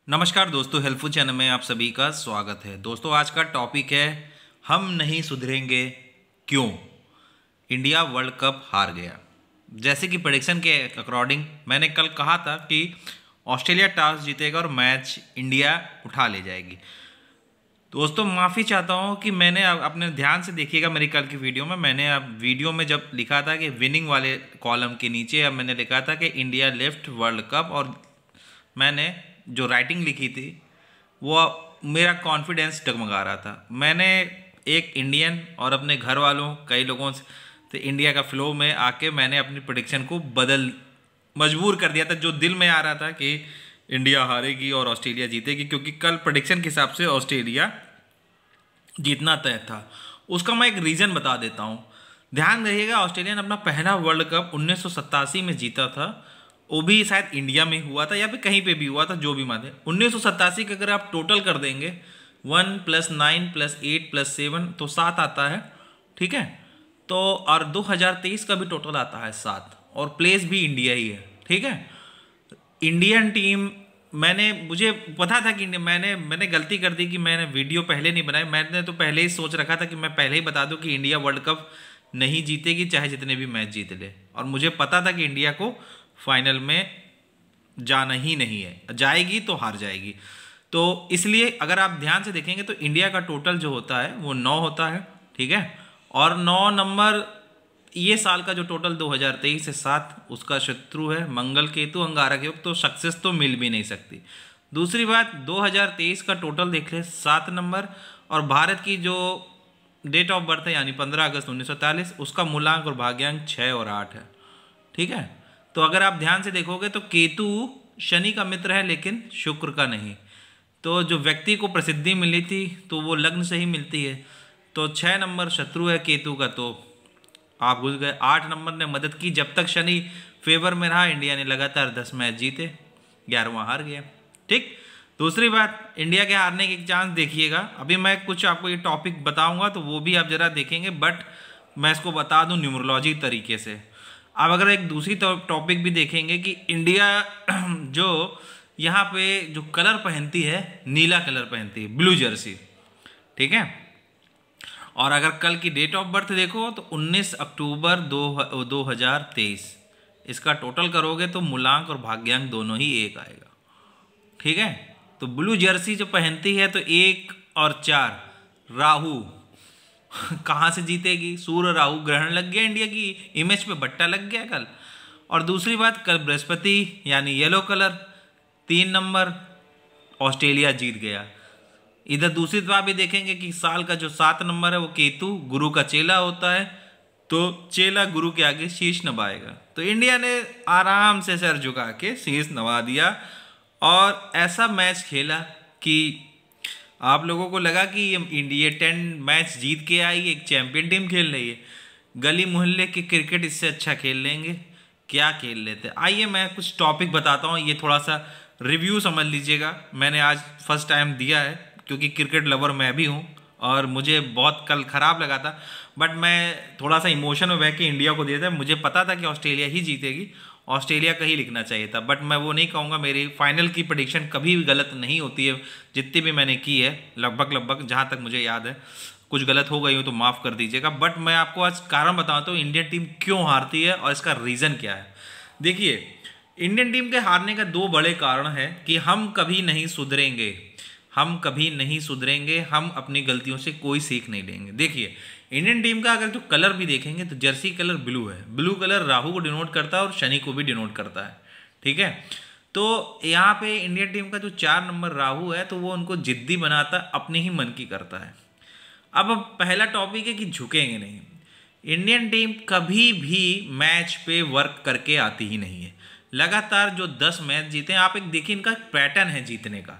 नमस्कार दोस्तों, helpful channel में आप सभी का स्वागत है। दोस्तों, आज का टॉपिक है हम नहीं सुधरेंगे क्यों। इंडिया वर्ल्ड कप हार गया। जैसे कि प्रेडिक्शन के अकॉर्डिंग मैंने कल कहा था कि ऑस्ट्रेलिया टॉस जीतेगा और मैच इंडिया उठा ले जाएगी। दोस्तों, माफ़ी चाहता हूँ कि मैंने अपने ध्यान से देखिएगा मेरी कल की वीडियो में, मैंने अब वीडियो में जब लिखा था कि विनिंग वाले कॉलम के नीचे अब मैंने लिखा था कि इंडिया लेफ्ट वर्ल्ड कप, और मैंने जो राइटिंग लिखी थी वो मेरा कॉन्फिडेंस डगमगा रहा था। मैंने एक इंडियन और अपने घर वालों कई लोगों से इंडिया का फ्लो में आके मैंने अपनी प्रेडिक्शन को मजबूर कर दिया था। जो दिल में आ रहा था कि इंडिया हारेगी और ऑस्ट्रेलिया जीतेगी, क्योंकि कल प्रेडिक्शन के हिसाब से ऑस्ट्रेलिया जीतना तय था। उसका मैं एक रीज़न बता देता हूँ, ध्यान रहिएगा। ऑस्ट्रेलिया ने अपना पहला वर्ल्ड कप 1987 में जीता था। वो भी शायद इंडिया में हुआ था या फिर कहीं पे भी हुआ था, जो भी माने। 1987 का अगर आप टोटल कर देंगे 1 + 9 + 8 + 7 तो 7 आता है, ठीक है। तो और 2023 का भी टोटल आता है 7, और प्लेस भी इंडिया ही है, ठीक है। इंडियन टीम मुझे पता था कि मैंने गलती कर दी कि मैंने वीडियो पहले नहीं बनाई। मैंने तो पहले ही सोच रखा था कि मैं पहले ही बता दूं कि इंडिया वर्ल्ड कप नहीं जीतेगी चाहे जितने भी मैच जीत ले, और मुझे पता था कि इंडिया को फाइनल में जाना ही नहीं है, जाएगी तो हार जाएगी। तो इसलिए अगर आप ध्यान से देखेंगे तो इंडिया का टोटल जो होता है वो 9 होता है, ठीक है। और 9 नंबर ये साल का जो टोटल 2023 से 7 उसका शत्रु है मंगल केतु अंगारक योग, तो सक्सेस तो मिल भी नहीं सकती। दूसरी बात, 2023 का टोटल देख ले 7 नंबर, और भारत की जो डेट ऑफ बर्थ है यानी 15 अगस्त 1943, उसका मूलांक और भाग्यांक 6 और 8 है, ठीक है। तो अगर आप ध्यान से देखोगे तो केतु शनि का मित्र है लेकिन शुक्र का नहीं। तो जो व्यक्ति को प्रसिद्धि मिली थी तो वो लग्न से ही मिलती है। तो 6 नंबर शत्रु है केतु का, तो आप घुस गए। 8 नंबर ने मदद की, जब तक शनि फेवर में रहा इंडिया ने लगातार 10 मैच जीते, 11वां हार गया, ठीक। दूसरी बात, इंडिया के हारने के चांस देखिएगा। अभी मैं कुछ आपको ये टॉपिक बताऊंगा तो वो भी आप जरा देखेंगे, बट मैं इसको बता दूं न्यूमरोलॉजी तरीके से। अब अगर एक दूसरी टॉपिक भी देखेंगे कि इंडिया जो यहाँ पे जो कलर पहनती है, नीला कलर पहनती है, ब्लू जर्सी, ठीक है। और अगर कल की डेट ऑफ बर्थ देखो तो 19 अक्टूबर 2023, इसका टोटल करोगे तो मूलांक और भाग्यांक दोनों ही 1 आएगा, ठीक है। तो ब्लू जर्सी जो पहनती है तो 1 और 4 राहु कहाँ से जीतेगी। सूर्य राहु ग्रहण लग गया, इंडिया की इमेज पे बट्टा लग गया कल। और दूसरी बात, कल बृहस्पति यानी येलो कलर 3 नंबर, ऑस्ट्रेलिया जीत गया। इधर दूसरी बात भी देखेंगे कि साल का जो 7 नंबर है वो केतु गुरु का चेला होता है, तो चेला गुरु के आगे शीश नवाएगा। तो इंडिया ने आराम से सर झुका के शीश नवा दिया, और ऐसा मैच खेला कि आप लोगों को लगा कि ये इंडिया 10 मैच जीत के आई, एक चैंपियन टीम खेल रही है। गली मोहल्ले के क्रिकेट इससे अच्छा खेल लेंगे, क्या खेल लेते। आइए मैं कुछ टॉपिक बताता हूँ, ये थोड़ा सा रिव्यू समझ लीजिएगा। मैंने आज फर्स्ट टाइम दिया है क्योंकि क्रिकेट लवर मैं भी हूँ, और मुझे बहुत कल ख़राब लगा था, बट मैं थोड़ा सा इमोशन में बह के इंडिया को दिया था। मुझे पता था कि ऑस्ट्रेलिया ही जीतेगी, ऑस्ट्रेलिया का ही लिखना चाहिए था, बट मैं वो नहीं कहूँगा। मेरी फाइनल की प्रेडिक्शन कभी भी गलत नहीं होती है, जितनी भी मैंने की है लगभग जहाँ तक मुझे याद है। कुछ गलत हो गई हो तो माफ़ कर दीजिएगा, बट मैं आपको आज कारण बताता हूँ इंडियन टीम क्यों हारती है और इसका रीज़न क्या है। देखिए, इंडियन टीम के हारने का 2 बड़े कारण हैं कि हम कभी नहीं सुधरेंगे, हम कभी नहीं सुधरेंगे, हम अपनी गलतियों से कोई सीख नहीं लेंगे। देखिए, इंडियन टीम का अगर जो कलर भी देखेंगे तो जर्सी कलर ब्लू है। ब्लू कलर राहु को डिनोट करता है और शनि को भी डिनोट करता है, ठीक है। तो यहाँ पे इंडियन टीम का जो 4 नंबर राहु है तो वो उनको जिद्दी बनाता, अपने ही मन की करता है। अब पहला टॉपिक है कि झुकेंगे नहीं। इंडियन टीम कभी भी मैच पे वर्क करके आती ही नहीं है। लगातार जो 10 मैच जीते हैं, आप एक देखिए, इनका पैटर्न है जीतने का।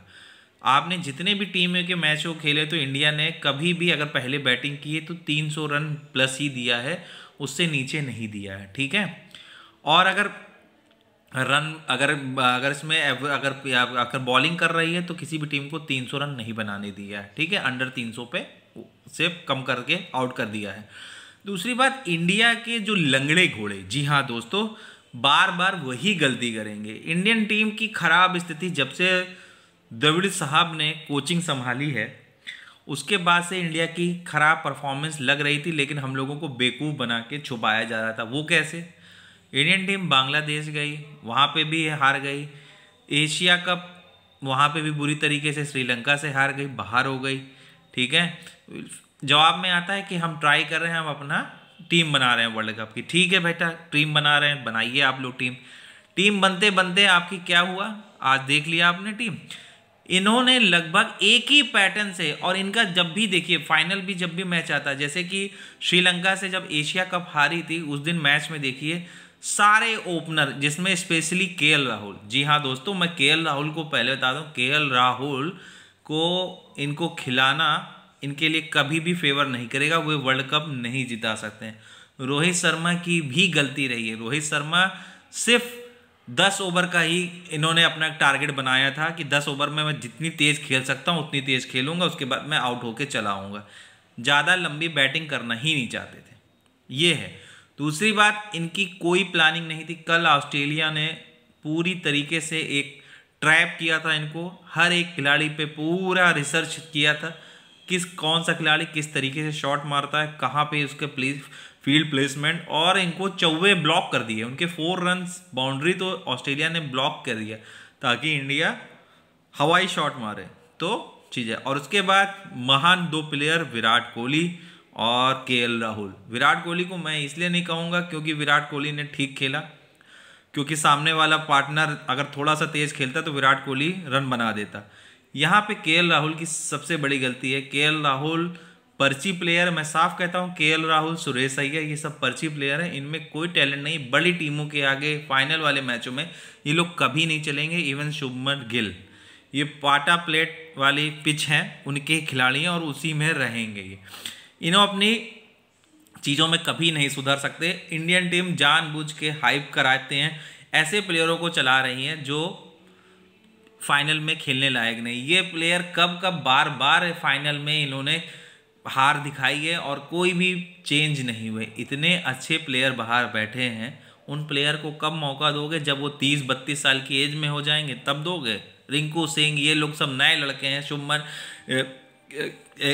आपने जितने भी टीम के मैच को खेले तो इंडिया ने कभी भी अगर पहले बैटिंग की है तो 300 रन प्लस ही दिया है, उससे नीचे नहीं दिया है, ठीक है। और अगर इसमें अगर बॉलिंग कर रही है तो किसी भी टीम को 300 रन नहीं बनाने दिया है, ठीक है। अंडर 300 पे से कम करके आउट कर दिया है। दूसरी बात, इंडिया के जो लंगड़े घोड़े, जी हाँ दोस्तों, बार बार वही गलती करेंगे। इंडियन टीम की खराब स्थिति जब से द्रविड़ साहब ने कोचिंग संभाली है, उसके बाद से इंडिया की खराब परफॉर्मेंस लग रही थी, लेकिन हम लोगों को बेवकूफ़ बना के छुपाया जा रहा था। वो कैसे? इंडियन टीम बांग्लादेश गई, वहाँ पे भी हार गई। एशिया कप वहाँ पे भी बुरी तरीके से श्रीलंका से हार गई, बाहर हो गई। ठीक है, जवाब में आता है कि हम ट्राई कर रहे हैं, हम अपना टीम बना रहे हैं वर्ल्ड कप की। ठीक है बेटा, टीम बना रहे हैं, बनाइए आप लोग टीम। टीम बनते बनते आपकी क्या हुआ, आज देख लिया आपने टीम। इन्होंने लगभग एक ही पैटर्न से, और इनका जब भी देखिए फाइनल भी जब भी मैच आता है, जैसे कि श्रीलंका से जब एशिया कप हारी थी उस दिन मैच में देखिए सारे ओपनर, जिसमें स्पेशली केएल राहुल। जी हाँ दोस्तों, मैं केएल राहुल को पहले बता दूं, केएल राहुल को इनको खिलाना इनके लिए कभी भी फेवर नहीं करेगा, वे वर्ल्ड कप नहीं जिता सकते हैं। रोहित शर्मा की भी गलती रही है। रोहित शर्मा सिर्फ 10 ओवर का ही इन्होंने अपना टारगेट बनाया था कि 10 ओवर में मैं जितनी तेज़ खेल सकता हूँ उतनी तेज़ खेलूंगा, उसके बाद मैं आउट होके चला आऊँगा। ज़्यादा लंबी बैटिंग करना ही नहीं चाहते थे, ये है। दूसरी बात, इनकी कोई प्लानिंग नहीं थी। कल ऑस्ट्रेलिया ने पूरी तरीके से एक ट्रैप किया था इनको, हर एक खिलाड़ी पे पूरा रिसर्च किया था, कौन सा खिलाड़ी किस तरीके से शॉट मारता है, कहाँ पे उसके फील्ड प्लेसमेंट, और इनको चौवे ब्लॉक कर दिए। उनके 4 रन बाउंड्री तो ऑस्ट्रेलिया ने ब्लॉक कर दिया ताकि इंडिया हवाई शॉट मारे, तो चीज़ें। और उसके बाद महान 2 प्लेयर विराट कोहली और केएल राहुल। विराट कोहली को मैं इसलिए नहीं कहूँगा क्योंकि विराट कोहली ने ठीक खेला, क्योंकि सामने वाला पार्टनर अगर थोड़ा सा तेज खेलता तो विराट कोहली रन बना देता। यहाँ पे केएल राहुल की सबसे बड़ी गलती है। केएल राहुल पर्ची प्लेयर, मैं साफ कहता हूँ, केएल राहुल, सुरेश अय्यर, ये सब पर्ची प्लेयर हैं, इनमें कोई टैलेंट नहीं। बड़ी टीमों के आगे फाइनल वाले मैचों में ये लोग कभी नहीं चलेंगे। इवन शुभमन गिल, ये पाटा प्लेट वाली पिच हैं, उनके खिलाड़ी हैं और उसी में रहेंगे ये। इन्हों अपनी चीज़ों में कभी नहीं सुधर सकते। इंडियन टीम जानबूझ के हाइप कराते हैं, ऐसे प्लेयरों को चला रही हैं जो फाइनल में खेलने लायक नहीं। ये प्लेयर कब कब बार बार फाइनल में इन्होंने हार दिखाई है और कोई भी चेंज नहीं हुए। इतने अच्छे प्लेयर बाहर बैठे हैं, उन प्लेयर को कब मौका दोगे? जब वो 30-32 साल की एज में हो जाएंगे तब दोगे। रिंकू सिंह, ये लोग सब नए लड़के हैं, शुभमन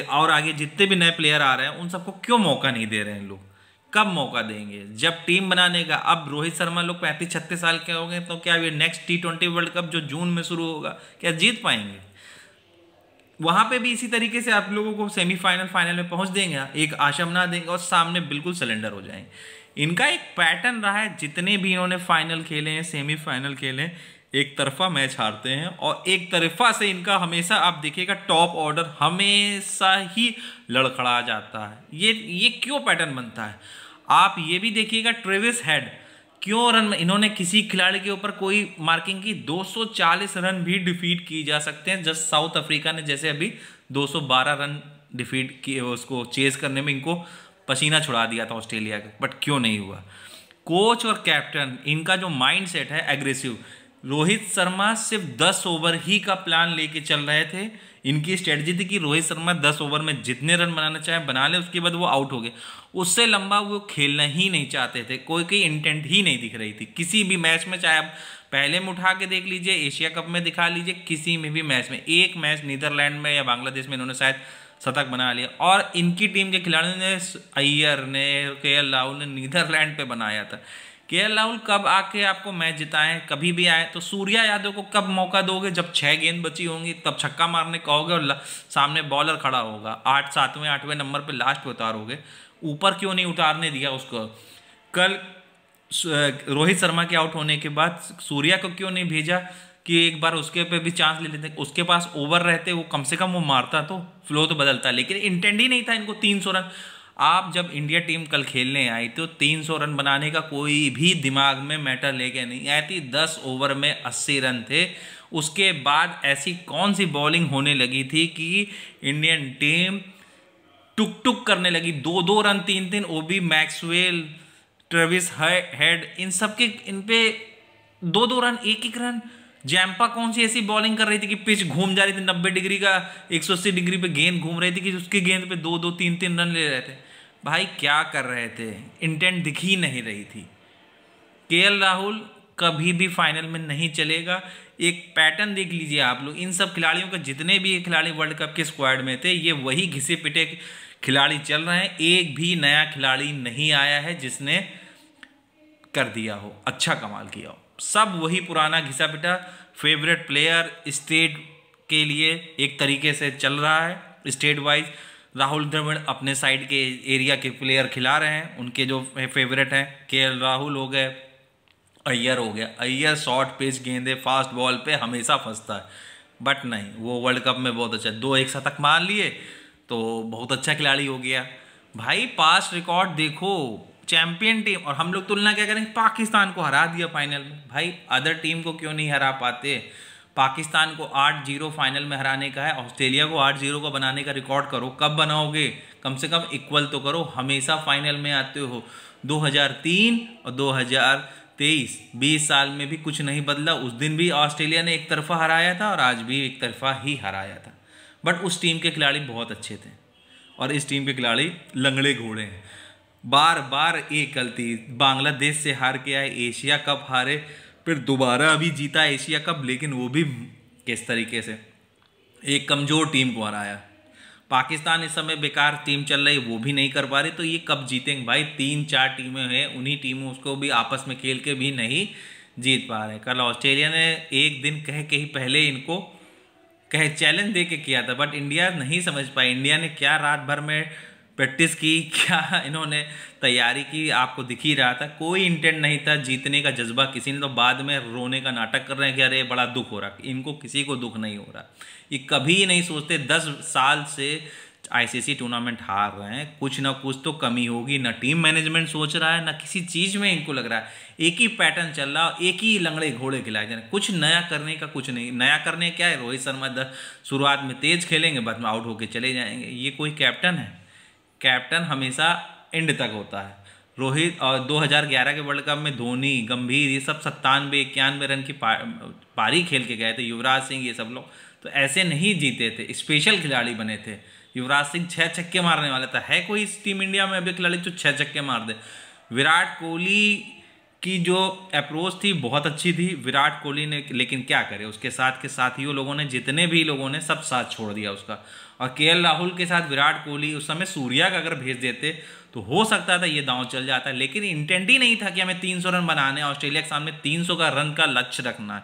और आगे जितने भी नए प्लेयर आ रहे हैं उन सबको क्यों मौका नहीं दे रहे हैं लोग? कब मौका देंगे? जब टीम बनाने का। अब रोहित शर्मा लोग 35-36 साल के हो गए, तो क्या ये नेक्स्ट T20 वर्ल्ड कप जो जून में शुरू होगा क्या जीत पाएंगे? वहां पे भी इसी तरीके से आप लोगों को सेमीफाइनल फाइनल में पहुंच देंगे, एक आशा बना देंगे और सामने बिल्कुल सिलेंडर हो जाएंगे। इनका एक पैटर्न रहा है, जितने भी इन्होंने फाइनल खेले हैं, सेमीफाइनल खेले, एक तरफा मैच हारते हैं और एक तरफा से इनका हमेशा आप देखिएगा टॉप ऑर्डर हमेशा ही लड़खड़ा जाता है। ये क्यों पैटर्न बनता है? आप ये भी देखिएगा, ट्रेविस हेड क्यों रन, इन्होंने किसी खिलाड़ी के ऊपर कोई मार्किंग की, 240 रन भी डिफीट की जा सकते हैं। जस्ट साउथ अफ्रीका ने जैसे अभी 212 रन डिफीट किए, उसको चेज करने में इनको पसीना छुड़ा दिया था ऑस्ट्रेलिया का, बट क्यों नहीं हुआ? कोच और कैप्टन, इनका जो माइंड सेट है एग्रेसिव। रोहित शर्मा सिर्फ 10 ओवर ही का प्लान लेके चल रहे थे। इनकी स्ट्रेटजी थी कि रोहित शर्मा 10 ओवर में जितने रन बनाना चाहे बना ले, उसके बाद वो आउट हो गए। उससे लंबा वो खेलना ही नहीं चाहते थे, कोई इंटेंट ही नहीं दिख रही थी किसी भी मैच में। चाहे आप पहले में उठा के देख लीजिए, एशिया कप में दिखा लीजिए, किसी में भी मैच में, एक मैच नीदरलैंड में या बांग्लादेश में इन्होंने शायद शतक बना लिया। और इनकी टीम के खिलाड़ियों ने, अय्यर ने, केएल राहुल ने नीदरलैंड पे बनाया था। केएल राहुल कब आके आपको मैच जिताएं? कभी भी आए तो सूर्या यादव को कब मौका दोगे? जब 6 गेंद बची होंगी तब छक्का मारने कहोगे और सामने बॉलर खड़ा होगा, 7वें 8वें नंबर पे लास्ट पे उतारोगे। ऊपर क्यों नहीं उतारने दिया उसको? कल रोहित शर्मा के आउट होने के बाद सूर्या को क्यों नहीं भेजा कि एक बार उसके पे भी चांस ले लेते? उसके पास ओवर रहते, वो कम से कम वो मारता तो फ्लो तो बदलता, लेकिन इंटेंट ही नहीं था इनको 300 रन। आप जब इंडिया टीम कल खेलने आई तो 300 रन बनाने का कोई भी दिमाग में मैटर लेके नहीं आई थी। 10 ओवर में 80 रन थे। उसके बाद ऐसी कौन सी बॉलिंग होने लगी थी कि इंडियन टीम टुक टुक करने लगी, 2-2 रन 3-3, वो भी मैक्सवेल, ट्रेविस हेड, इन सबके इन पे 2-2 रन, 1-1 रन। जैम्पा कौन सी ऐसी बॉलिंग कर रही थी कि पिच घूम जा रही थी 90 डिग्री का, 180 डिग्री पे गेंद घूम रही थी कि उसकी गेंद पे 2-2 3-3 रन ले रहे थे। भाई क्या कर रहे थे? इंटेंट दिख ही नहीं रही थी। केएल राहुल कभी भी फाइनल में नहीं चलेगा। एक पैटर्न देख लीजिए आप लोग, इन सब खिलाड़ियों के जितने भी खिलाड़ी वर्ल्ड कप के स्क्वाड में थे ये वही घिसे पिटे खिलाड़ी चल रहे हैं। एक भी नया खिलाड़ी नहीं आया है जिसने कर दिया हो, अच्छा कमाल किया हो। सब वही पुराना घिसा पिटा फेवरेट प्लेयर स्टेट के लिए एक तरीके से चल रहा है। स्टेट वाइज राहुल द्रविड़ अपने साइड के एरिया के प्लेयर खिला रहे हैं, उनके जो फेवरेट हैं केएल राहुल हो गए, अय्यर हो गया। अय्यर शॉर्ट पिच गेंदे फास्ट बॉल पे हमेशा फंसता है, बट नहीं, वो वर्ल्ड कप में बहुत अच्छा, 2 शतक मार लिए तो बहुत अच्छा खिलाड़ी हो गया। भाई पास्ट रिकॉर्ड देखो, चैंपियन टीम, और हम लोग तुलना क्या करेंगे, पाकिस्तान को हरा दिया फाइनल में। भाई अदर टीम को क्यों नहीं हरा पाते? पाकिस्तान को 8-0 फाइनल में हराने का है, ऑस्ट्रेलिया को 8-0 को बनाने का रिकॉर्ड करो। कब बनाओगे? कम से कम इक्वल तो करो। हमेशा फाइनल में आते हो। 2003 और 2023 20 साल में भी कुछ नहीं बदला। उस दिन भी ऑस्ट्रेलिया ने एक तरफा हराया था और आज भी एक तरफा ही हराया था, बट उस टीम के खिलाड़ी बहुत अच्छे थे और इस टीम के खिलाड़ी लंगड़े घोड़े हैं। बार बार एक गलती, बांग्लादेश से हार के आए, एशिया कप हारे, फिर दोबारा अभी जीता एशिया कप, लेकिन वो भी किस तरीके से एक कमज़ोर टीम को हराया। पाकिस्तान इस समय बेकार टीम चल रही, वो भी नहीं कर पा रही, तो ये कब जीतेंगे भाई? 3-4 टीमें हैं, उन्हीं टीमों को भी आपस में खेल के भी नहीं जीत पा रहे। कल ऑस्ट्रेलिया ने एक दिन कह के ही पहले इनको चैलेंज दे के किया था, बट इंडिया नहीं समझ पाई। इंडिया ने क्या रात भर में प्रैक्टिस की, क्या इन्होंने तैयारी की, आपको दिख ही रहा था। कोई इंटेंट नहीं था जीतने का, जज्बा किसी ने, तो बाद में रोने का नाटक कर रहे हैं कि अरे बड़ा दुख हो रहा। इनको किसी को दुख नहीं हो रहा, ये कभी नहीं सोचते। 10 साल से आईसीसी टूर्नामेंट हार रहे हैं, कुछ ना कुछ तो कमी होगी, ना टीम मैनेजमेंट सोच रहा है, ना किसी चीज़ में इनको लग रहा है। एक ही पैटर्न चल रहा है, एक ही लंगड़े घोड़े खिलाए जा रहे हैं, कुछ नया करने का कुछ नहीं। नया करने क्या है? रोहित शर्मा शुरुआत में तेज खेलेंगे, बाद में आउट होके चले जाएंगे। ये कोई कैप्टन है? कैप्टन हमेशा एंड तक होता है। रोहित और 2011 के वर्ल्ड कप में धोनी, गंभीर, ये सब 97-91 रन की पारी खेल के गए थे। युवराज सिंह, ये सब लोग तो ऐसे नहीं जीते थे, स्पेशल खिलाड़ी बने थे। युवराज सिंह 6 छक्के मारने वाला था। है कोई इस टीम इंडिया में अभी खिलाड़ी जो 6 छक्के मार दे? विराट कोहली की जो अप्रोच थी बहुत अच्छी थी विराट कोहली ने, लेकिन क्या करे, उसके साथ के साथियों लोगों ने, जितने भी लोगों ने, सब साथ छोड़ दिया उसका। और केएल राहुल के साथ विराट कोहली, उस समय सूर्या का अगर भेज देते तो हो सकता था ये दांव चल जाता, लेकिन इंटेंट ही नहीं था कि हमें 300 रन बनाने, ऑस्ट्रेलिया के सामने 300 का रन का लक्ष्य रखना है।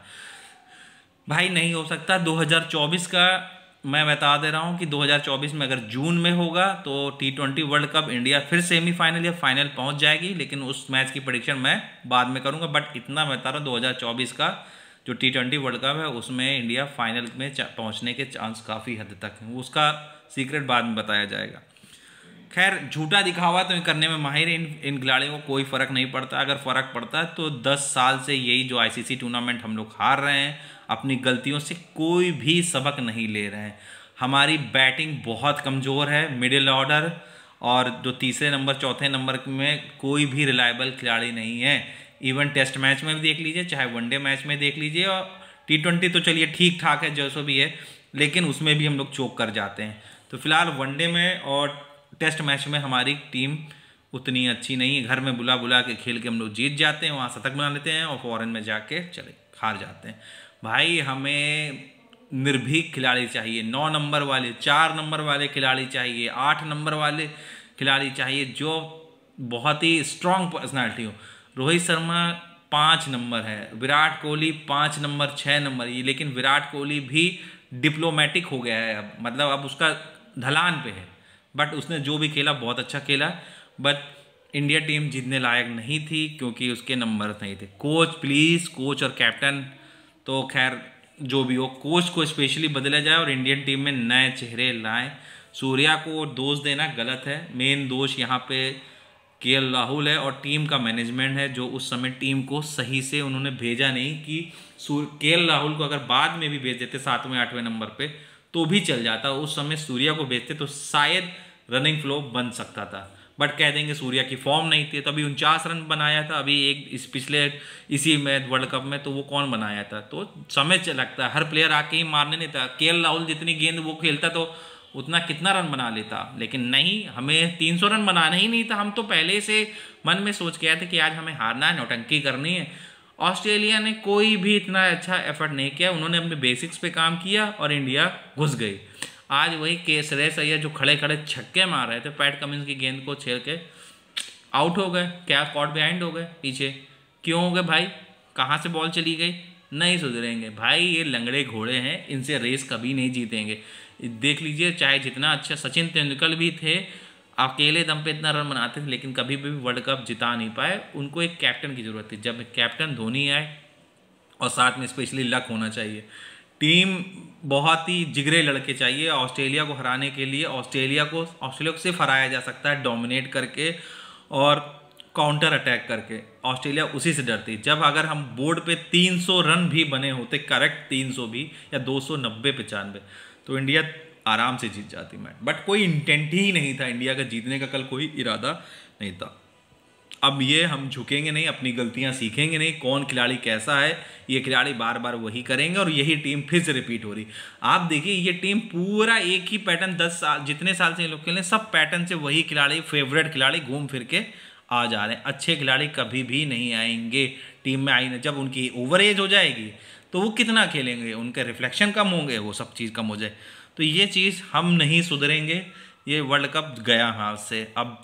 भाई नहीं हो सकता। 2024 का मैं बता दे रहा हूँ कि 2024 में अगर जून में होगा तो T20 वर्ल्ड कप इंडिया फिर सेमीफाइनल या फाइनल पहुँच जाएगी, लेकिन उस मैच की प्रेडिक्शन मैं बाद में करूँगा। बट इतना बता रहा हूँ 2024 का जो T20 वर्ल्ड कप है उसमें इंडिया फाइनल में पहुँचने के चांस काफ़ी हद तक हैं, उसका सीक्रेट बाद में बताया जाएगा। खैर झूठा दिखावा तो करने में माहिर इन खिलाड़ियों को कोई फ़र्क नहीं पड़ता। अगर फ़र्क पड़ता है तो 10 साल से यही जो आईसीसी टूर्नामेंट हम लोग हार रहे हैं, अपनी गलतियों से कोई भी सबक नहीं ले रहे हैं। हमारी बैटिंग बहुत कमज़ोर है, मिडिल ऑर्डर और जो तीसरे नंबर चौथे नंबर में कोई भी रिलायबल खिलाड़ी नहीं है। इवन टेस्ट मैच में भी देख लीजिए, चाहे वनडे मैच में देख लीजिए, और T20 तो चलिए ठीक ठाक है जैसो भी है, लेकिन उसमें भी हम लोग चोक कर जाते हैं। तो फिलहाल वनडे में और टेस्ट मैच में हमारी टीम उतनी अच्छी नहीं है। घर में बुला बुला के खेल के हम लोग जीत जाते हैं, वहाँ शतक बना लेते हैं और फॉरेन में जाके चले हार जाते हैं। भाई हमें निर्भीक खिलाड़ी चाहिए, 9 नंबर वाले, 4 नंबर वाले खिलाड़ी चाहिए, 8 नंबर वाले खिलाड़ी चाहिए जो बहुत ही स्ट्रॉन्ग पर्सनैलिटी हो। रोहित शर्मा 5 नंबर है, विराट कोहली 5 नंबर 6 नंबर, ये लेकिन विराट कोहली भी डिप्लोमेटिक हो गया है अब, मतलब अब उसका ढलान पे है। बट उसने जो भी खेला बहुत अच्छा खेला, बट इंडिया टीम जीतने लायक नहीं थी क्योंकि उसके नंबर नहीं थे। कोच प्लीज़, कोच और कैप्टन तो खैर जो भी हो, कोच को स्पेशली बदला जाए और इंडियन टीम में नए चेहरे लाएं। सूर्या को दोष देना गलत है, मेन दोष यहाँ पे केएल राहुल है और टीम का मैनेजमेंट है, जो उस समय टीम को सही से उन्होंने भेजा नहीं। कि केएल राहुल को अगर बाद में भी भेज देते 7वें 8वें नंबर पे तो भी चल जाता, उस समय सूर्या को भेजते तो शायद रनिंग फ्लो बन सकता था। बट कह देंगे सूर्या की फॉर्म नहीं थी, तभी 49 रन बनाया था अभी इस पिछले इसी में वर्ल्ड कप में, तो वो कौन बनाया था। तो समय लगता है, हर प्लेयर आके ही मारने नहीं था। केएल राहुल जितनी गेंद वो खेलता तो उतना कितना रन बना लेता, लेकिन नहीं, हमें 300 रन बनाना ही नहीं था। हम तो पहले से मन में सोच के आए थे कि आज हमें हारना है, नौटंकी करनी है, ऑस्ट्रेलिया ने कोई भी इतना अच्छा एफर्ट नहीं किया, उन्होंने अपने बेसिक्स पे काम किया और इंडिया घुस गई। आज वही श्रेयस अय्यर जो खड़े खड़े छक्के मार रहे थे पैट कमिंस की गेंद को छेड़ के, आउट हो गए। क्या कॉट बिहाइंड हो गए पीछे? क्यों हो गए भाई? कहाँ से बॉल चली गई? नहीं सुधरेंगे भाई, ये लंगड़े घोड़े हैं, इनसे रेस कभी नहीं जीतेंगे। देख लीजिए, चाहे जितना अच्छा सचिन तेंदुलकर भी थे, अकेले दम पे इतना रन बनाते थे, लेकिन कभी भी वर्ल्ड कप जिता नहीं पाए। उनको एक कैप्टन की ज़रूरत थी। जब कैप्टन धोनी आए, और साथ में स्पेशली लक होना चाहिए, टीम बहुत ही जिगरे लड़के चाहिए ऑस्ट्रेलिया को हराने के लिए। ऑस्ट्रेलिया को सिर्फ हराया जा सकता है डोमिनेट करके और काउंटर अटैक करके। ऑस्ट्रेलिया उसी से डरती। जब अगर हम बोर्ड पे 300 रन भी बने होते, करेक्ट 300 भी, या 290 95, तो इंडिया आराम से जीत जाती मैच। बट कोई इंटेंट ही नहीं था इंडिया का जीतने का, कल कोई इरादा नहीं था। अब ये हम झुकेंगे नहीं, अपनी गलतियां सीखेंगे नहीं, कौन खिलाड़ी कैसा है, ये खिलाड़ी बार बार वही करेंगे और यही टीम फिर से रिपीट हो रही। आप देखिए, ये टीम पूरा एक ही पैटर्न, 10 साल जितने साल से ये लोग खेले, सब पैटर्न से वही खिलाड़ी, फेवरेट खिलाड़ी घूम फिर के आ जा रहे हैं। अच्छे खिलाड़ी कभी भी नहीं आएंगे टीम में। आई जब उनकी ओवर एज हो जाएगी तो वो कितना खेलेंगे, उनके रिफ्लेक्शन कम होंगे, वो सब चीज़ कम हो जाए। तो ये चीज़ हम नहीं सुधरेंगे, ये वर्ल्ड कप गया हाथ से। अब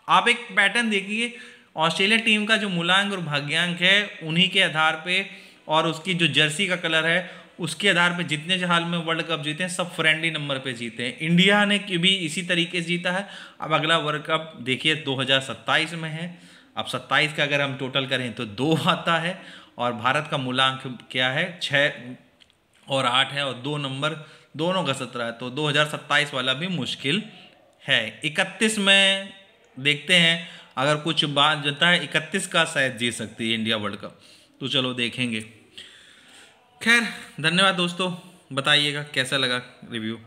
आप एक पैटर्न देखिए, ऑस्ट्रेलिया टीम का जो मूलांक और भाग्यांक है, उन्हीं के आधार पे और उसकी जो जर्सी का कलर है उसके आधार पे जितने हाल में वर्ल्ड कप जीते हैं सब फ्रेंडली नंबर पे जीते हैं। इंडिया ने भी इसी तरीके से जीता है। अब अगला वर्ल्ड कप देखिए 2027 में है। अब 27 का अगर हम टोटल करें तो 2 आता है, और भारत का मूलांक क्या है, 6 और 8 है, और 2 नंबर दोनों का 17 है। तो 2027 वाला भी मुश्किल है। 31 में देखते हैं, अगर कुछ बात जनता है 31 का शायद जीत सकती है इंडिया वर्ल्ड कप। तो चलो देखेंगे। खैर, धन्यवाद दोस्तों, बताइएगा कैसा लगा रिव्यू।